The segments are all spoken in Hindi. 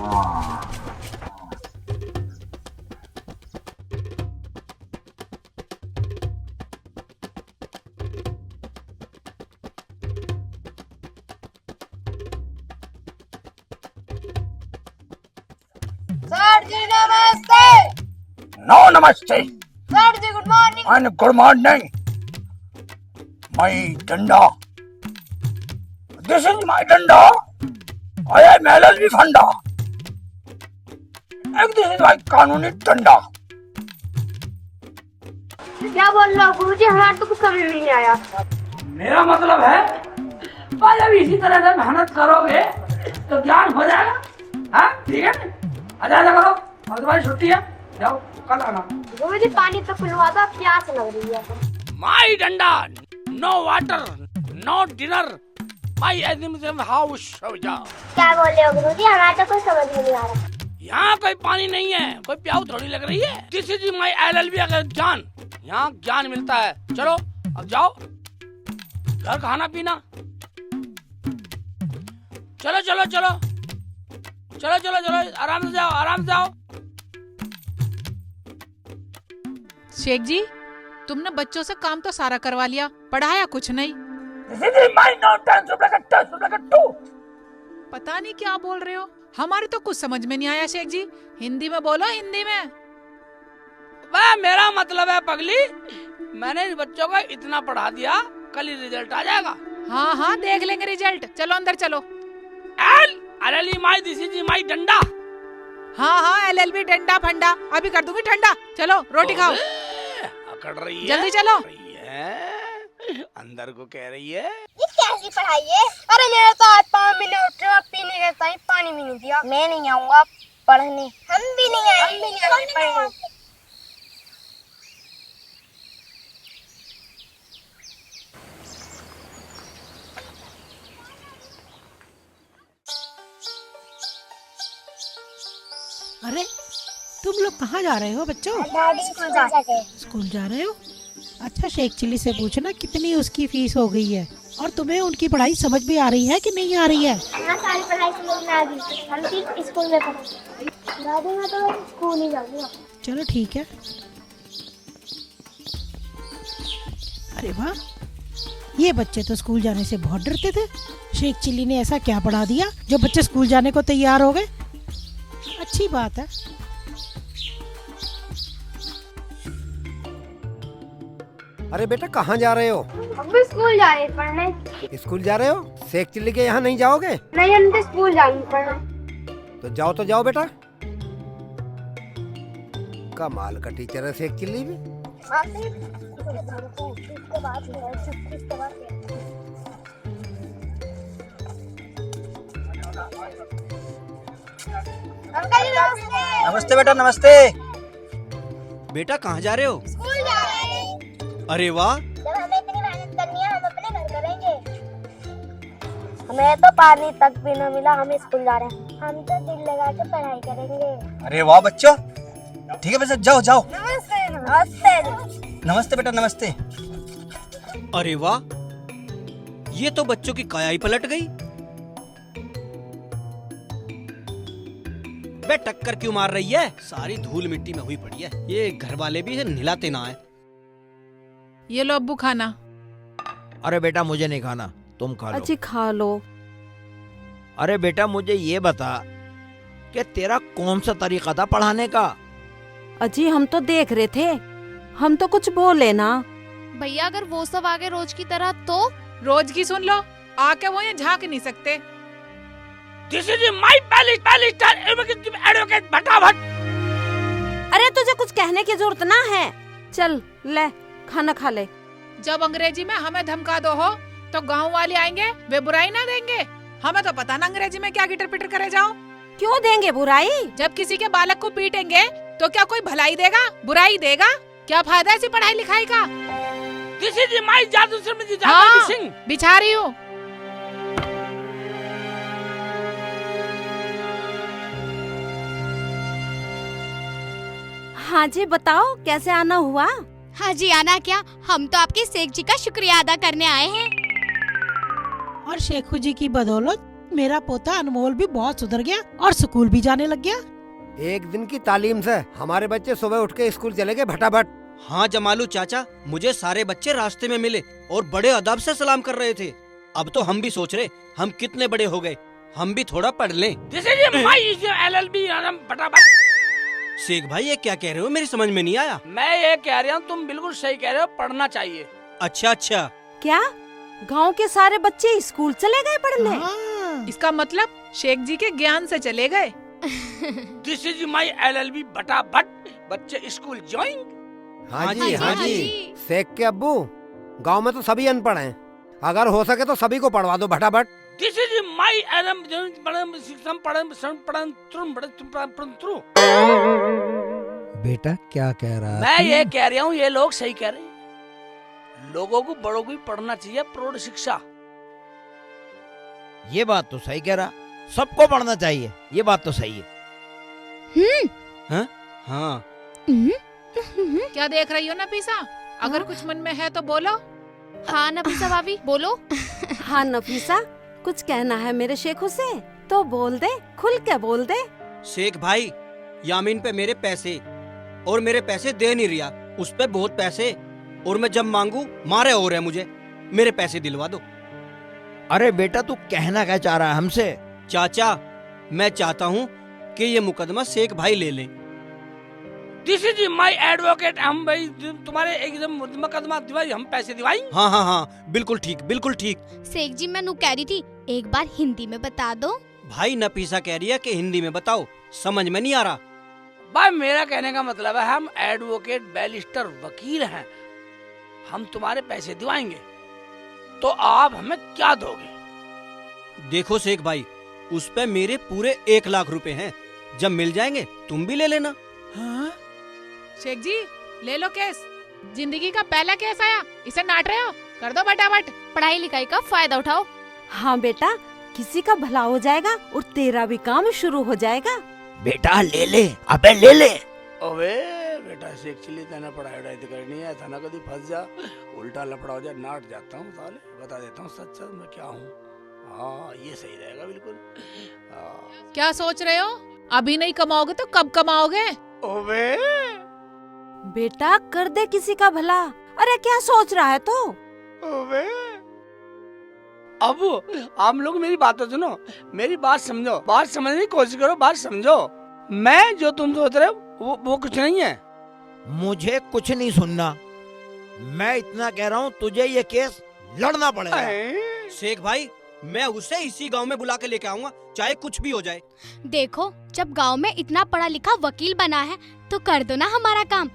सर जी नमस्ते। नो नमस्ते सर जी good morning. And good morning. My danda, this is my danda. I am LLB funda. And this is my कानूनी डंडा। क्या बोल रहे हो गुरुजी, हमारे तो कुछ समझ में नहीं आया। मेरा मतलब है भाई अभी इसी तरह से मेहनत करोगे तो ज्ञान हो जाएगा। हाँ ठीक है ना, आजा करो और तुम्हारी छुट्टी है, जाओ कल आना। गुरुजी पानी तो पिलवा दो, प्यास लग रही है। My danda, no water, no dinner, my animal house. क्या बोल रहे हो गुरुजी, हमारे तो कुछ समझ में नहीं आ रहा। यहाँ कोई पानी नहीं है, कोई प्याऊ थोड़ी लग रही है। दिस इज माय एलएलबी ज्ञान, यहाँ ज्ञान मिलता है। चलो अब जाओ घर खाना पीना। चलो चलो चलो चलो चलो चलो, आराम से जाओ, आराम से जाओ। शेख जी, तुमने बच्चों से काम तो सारा करवा लिया, पढ़ाया कुछ नहीं। दिस इज माय नॉनसेंस सुब्रकट्टू। पता नहीं क्या बोल रहे हो, हमारी तो कुछ समझ में नहीं आया। शेख जी हिंदी में बोलो, हिंदी में। वह मेरा मतलब है पगली, मैंने इस बच्चों को इतना पढ़ा दिया, कल ही रिजल्ट आ जाएगा। हाँ हाँ देख लेंगे रिजल्ट, चलो अंदर चलो। LLB my, this is my डंडा। हाँ हाँ एलएलबी डंडा फंडा, अभी कर दूंगी ठंडा। चलो रोटी खाओ, अकड़ रही है, जल्दी चलो। अंदर को कह रही है ये कैसी पढ़ाई है? अरे मेरा तो आज 5 मिनट पीने का टाइम, पानी भी नहीं दिया। मैं नहीं आऊंगा पढ़ने। हम भी नहीं आएंगे। अरे तुम लोग कहाँ जा रहे हो बच्चों? दादी स्कूल जा सके। स्कूल जा रहे हो? अच्छा शेख चिल्ली से पूछना कितनी उसकी फीस हो गई है, और तुम्हें उनकी पढ़ाई समझ में आ रही है कि नहीं आ रही है? हाँ सारी पढ़ाई समझ में आ गई, हम भी स्कूल में पढ़े। दादी मैं तो स्कूल ही जाऊंगी। चलो ठीक है। अरे वाह, ये बच्चे तो स्कूल जाने से बहुत डरते थे। शेख चिल्ली ने ऐसा क्या पढ़ा दिया जो बच्चे स्कूल जाने को तैयार हो गए। अच्छी बात है। अरे बेटा कहाँ जा रहे हो? हम भी स्कूल जा रहे हैं पढ़ने। स्कूल जा रहे हो? शेख चिल्ली के यहाँ नहीं जाओगे? नहीं, हम तो स्कूल जाएंगे पढ़ने। तो जाओ बेटा। कमाल का टीचर है शेख चिल्ली भी। नमस्ते बेटा, नमस्ते। बेटा कहाँ जा रहे हो? स्कूल जा रहे हैं। अरे वाह, जब हमें इतनी मेहनत करनी है, हम अपने घर करेंगे। हमें तो पानी तक भी न मिला, हम स्कूल जा रहे हैं। हम तो दिल लगा के पढ़ाई करेंगे। अरे वाह बच्चों, ठीक है बच्चा, जाओ जाओ। नमस्ते। नमस्ते। नमस्ते बेटा, नमस्ते। अरे वाह, ये तो बच्चों की काया ही पलट गई। बे टक्कर क्यों मार रही है? सारी धूल मिट्टी में हुई पड़ी है। ये घर वाले भी नहिलाते ना है। ये लो अब्बू खाना। अरे बेटा मुझे नहीं खाना, तुम खा लो। अच्छी खा लो। अरे बेटा मुझे ये बता कि तेरा कौन सा तरीका था पढ़ाने का? अजी हम तो देख रहे थे, हम तो कुछ बोले ना। भैया अगर वो सब आगे रोज की तरह तो? रोज की सुन लो, आके वो ये झांक नहीं सकते। This is my palace advocate भटाभट। अरे तुझे कुछ कहने की जरूरत ना है, चल ले खाना खा ले। जब अंग्रेजी में हमें धमका दो हो तो गांव वाले आएंगे, वे बुराई ना देंगे। हमें तो पता ना अंग्रेजी में क्या गिटर पिटर करे जाओ। क्यों देंगे बुराई? जब किसी के बालक को पीटेंगे तो क्या कोई भलाई देगा, बुराई देगा? क्या फायदा ऐसी पढ़ाई लिखाई का? दिस इज माय जादू समझी हाँ, बिछा रही हूँ। हाँ जी बताओ कैसे आना हुआ? हाँ जी आना क्या, हम तो आपके शेख जी का शुक्रिया अदा करने आए हैं। और शेखू जी की बदौलत मेरा पोता अनमोल भी बहुत सुधर गया और स्कूल भी जाने लग गया। एक दिन की तालीम से हमारे बच्चे सुबह उठ के स्कूल चले गए भटाभट। हाँ जमालू चाचा, मुझे सारे बच्चे रास्ते में मिले और बड़े अदब से सलाम कर रहे थे। अब तो हम भी सोच रहे हम कितने बड़े हो गए, हम भी थोड़ा पढ़ लें। LLB फटाफट। शेख भाई ये क्या कह रहे हो, मेरी समझ में नहीं आया। मैं ये कह रहा हूँ, तुम बिल्कुल सही कह रहे हो, पढ़ना चाहिए। अच्छा अच्छा, क्या गांव के सारे बच्चे स्कूल चले गए पढ़ने? इसका मतलब शेख जी के ज्ञान से चले गए। दिस इज माई LLB फटाफट। बच्चे स्कूल ज्वाइन। हाँ जी हाँ जी। शेख के अब्बू, गांव में तो सभी अनपढ़ हैं, अगर हो सके तो सभी को पढ़वा दो भटाभट। दिस इज माई बेटा क्या कह रहा है? मैं ये कह रहा हूँ, ये लोग सही कह रहे हैं। लोगों को, बड़ों को भी पढ़ना चाहिए, प्रौढ़ शिक्षा। ये बात तो सही कह रहा, सबको पढ़ना चाहिए, ये बात तो सही है। हाँ क्या देख रही हो नफीसा? अगर कुछ मन में है तो बोलो। हाँ नफीसा भाभी बोलो। हाँ नफीसा, कुछ कहना है मेरे शेखू से तो बोल दे, खुल के बोल दे। शेख भाई, यामीन पे मेरे पैसे और मेरे पैसे दे नहीं रिया, उस पे बहुत पैसे, और मैं जब मांगू मारे हो रहे मुझे, मेरे पैसे दिलवा दो। अरे बेटा तू कहना क्या चाह रहा है हमसे? चाचा, मैं चाहता हूँ कि ये मुकदमा शेख भाई ले लें। This is my advocate. हम भाई तुम्हारे एकदम मुकदमा दिवाई, हम पैसे दिवाई। हाँ हाँ हाँ, बिल्कुल ठीक बिल्कुल ठीक। शेख जी मैं कह रही थी, एक बार हिंदी में बता दो। भाई नफीसा कह रही है कि हिंदी में बताओ, समझ में नहीं आ रहा। भाई मेरा कहने का मतलब है, हम एडवोकेट बैरिस्टर वकील हैं, हम तुम्हारे पैसे दिवाएंगे, तो आप हमें क्या दोगे? देखो शेख भाई, उस पे मेरे पूरे 1 लाख रुपए हैं, जब मिल जाएंगे तुम भी ले लेना। हाँ? शेख जी ले लो केस, जिंदगी का पहला केस आया, इसे नाट रहे हो, कर दो फटाफट। पढ़ाई लिखाई का फायदा उठाओ। हाँ बेटा, किसी का भला हो जाएगा और तेरा भी काम शुरू हो जाएगा। बेटा ले ले, अबे ले ले। अबे बेटा, शेख चिल्ली तेना पढ़ाई वढ़ाई तो करनी है, थाना कभी फंस जा, उल्टा लफड़ा हो जाए, नाट जाता हूँ साले, बता देता हूँ सच सच मैं क्या हूँ। हाँ ये सही रहेगा बिल्कुल। क्या सोच रहे हो? अभी नहीं कमाओगे तो कब कमाओगे? ओबे बेटा कर दे किसी का भला। अरे क्या सोच रहा है तू? ओबे अब आप लोग मेरी बात तो सुनो, मेरी बात समझो, बात समझने की कोशिश करो, बात समझो। मैं जो तुम सोच रहे हो वो कुछ नहीं है। मुझे कुछ नहीं सुनना, मैं इतना कह रहा हूँ, तुझे ये केस लड़ना पड़ेगा। शेख भाई, मैं उसे इसी गांव में बुला के लेके आऊंगा, चाहे कुछ भी हो जाए। देखो जब गांव में इतना पढ़ा लिखा वकील बना है तो कर दो ना हमारा काम।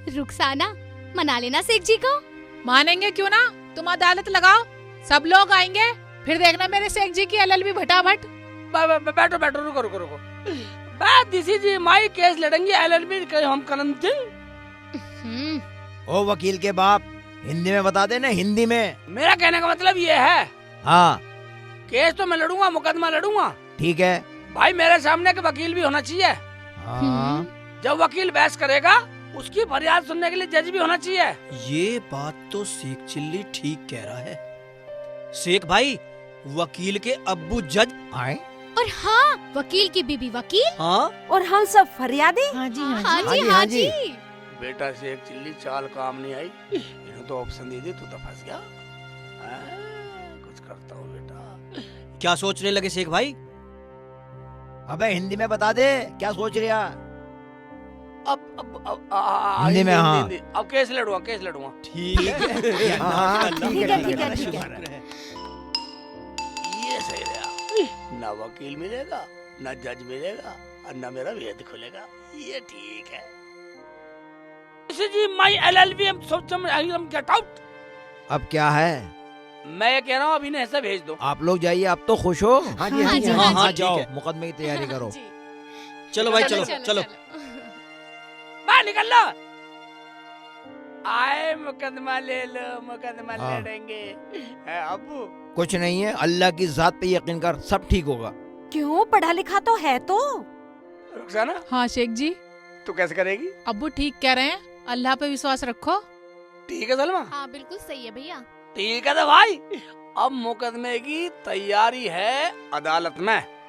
रुखसाना मना लेना शेख जी को। मानेंगे क्यों ना, तुम अदालत लगाओ, सब लोग आएंगे, फिर देखना मेरे शेख जी की LLB भटाभट। बैठो बैठो, रुको रुको रुको। दिस इज माय केस, लड़ेंगे LLB हम करंते। ओ वकील के बाप, हिंदी में बता देना, हिंदी में। मेरा कहने का मतलब ये है, हाँ केस तो मैं लड़ूंगा, मुकदमा लड़ूंगा, ठीक है भाई मेरे सामने के वकील भी होना चाहिए। हाँ। जब वकील बहस करेगा, उसकी फरियाद सुनने के लिए जज भी होना चाहिए। ये बात तो शेख चिल्ली ठीक कह रहा है। शेख भाई, वकील के अब्बू जज आए, और हाँ वकील की बीबी वकील, हाँ और हम सब फरियादी। हाँ जी हाँ जी हाँ जी। बेटा शेख चिल्ली चाल काम नहीं आई, इन्होंने तो ऑप्शन दे दी, तू तो फंस गया। कुछ करता हूँ बेटा। क्या सोचने लगे शेख भाई? अबे हिंदी में बता दे, क्या सोच रहा? अब हिंदी में हाँ। अब केस लड़ूंगा, केस लड़ूंगा। ठीक है। हाँ, ठीक है, ठीक है, ठीक है। ये सही रहा, ना वकील मिलेगा, ना जज मिलेगा, और ना मेरा वेद खुलेगा, ये ठीक है। जी माय LLB, हम सोच हम गेट आउट। अब क्या है? मैं ये कह रहा हूँ, अभी ने ऐसा भेज दो। आप लोग जाइए, आप तो खुश हो? हाँ जी हाँ जी हाँ, हाँ। हाँ ठीक जाओ, है। मुकदमे की तैयारी करो। चलो भाई, चलो चलो। बाहर निकल लो। आए मुकदमा ले लो, मुकदमा हाँ। लड़ेंगे। अबू कुछ नहीं है, अल्लाह की जात पे यकीन कर, सब ठीक होगा। क्यों, पढ़ा लिखा तो है तो। रुखसाना, हाँ शेख जी, तू कैसे करेगी? अब्बू ठीक कह रहे हैं, अल्लाह पे विश्वास रखो। ठीक है सलमा, हाँ बिल्कुल सही है भैया। ठीक है तो भाई, अब मुकदमे की तैयारी है अदालत में।